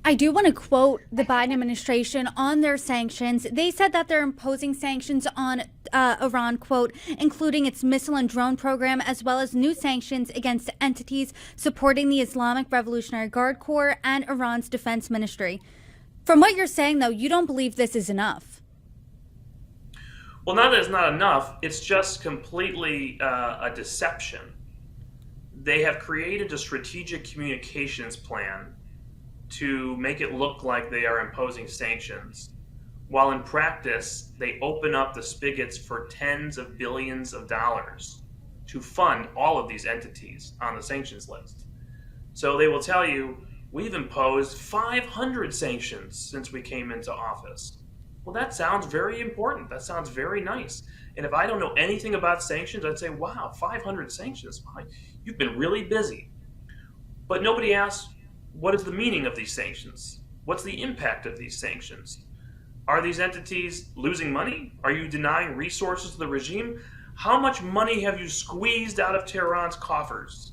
I do want to quote the Biden administration on their sanctions. They said that they're imposing sanctions on Iran, quote, including its missile and drone program, as well as new sanctions against entities supporting the Islamic Revolutionary Guard Corps and Iran's defense ministry. From what you're saying, though, you don't believe this is enough. Well, not that it's not enough, it's just completely a deception. They have created a strategic communications plan to make it look like they are imposing sanctions, while in practice, they open up the spigots for tens of billions of dollars to fund all of these entities on the sanctions list. So they will tell you, we've imposed 500 sanctions since we came into office. Well, that sounds very important. That sounds very nice. And if I don't know anything about sanctions, I'd say, wow, 500 sanctions. Wow, you've been really busy. But nobody asks, what is the meaning of these sanctions? What's the impact of these sanctions? Are these entities losing money? Are you denying resources to the regime? How much money have you squeezed out of Tehran's coffers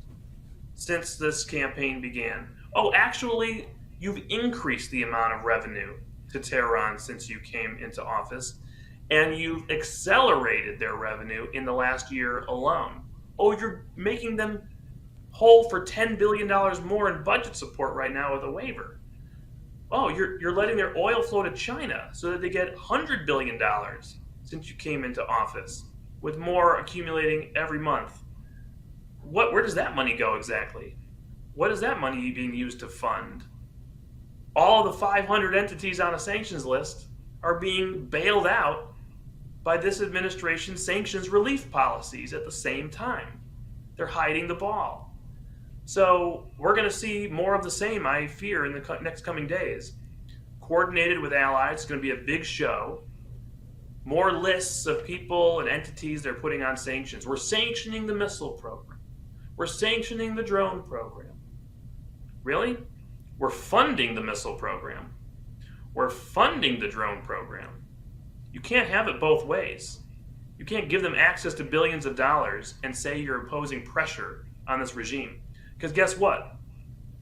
since this campaign began? Oh, actually, you've increased the amount of revenue to Tehran since you came into office, and you've accelerated their revenue in the last year alone. Oh, you're making them whole for $10 billion more in budget support right now with a waiver. Oh, you're letting their oil flow to China so that they get $100 billion since you came into office, with more accumulating every month. Where does that money go exactly? What is that money being used to fund? All the 500 entities on a sanctions list are being bailed out by this administration's sanctions relief policies at the same time. They're hiding the ball. So we're going to see more of the same, I fear, in the next coming days. Coordinated with allies, it's going to be a big show. More lists of people and entities they're putting on sanctions. We're sanctioning the missile program. We're sanctioning the drone program. Really? We're funding the missile program. We're funding the drone program. You can't have it both ways. You can't give them access to billions of dollars and say you're imposing pressure on this regime. Because guess what?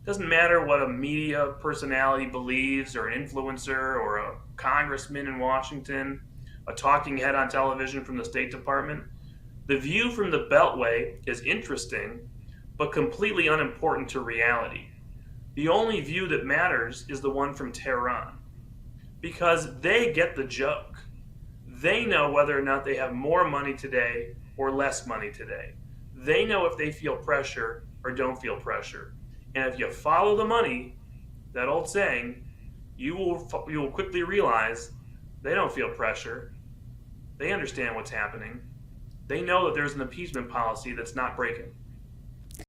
It doesn't matter what a media personality believes, or an influencer, or a congressman in Washington, a talking head on television from the State Department. The view from the Beltway is interesting, but completely unimportant to reality. The only view that matters is the one from Tehran, because they get the joke. They know whether or not they have more money today or less money today. They know if they feel pressure or don't feel pressure. And if you follow the money, that old saying, you will quickly realize they don't feel pressure. They understand what's happening. They know that there's an appeasement policy that's not breaking.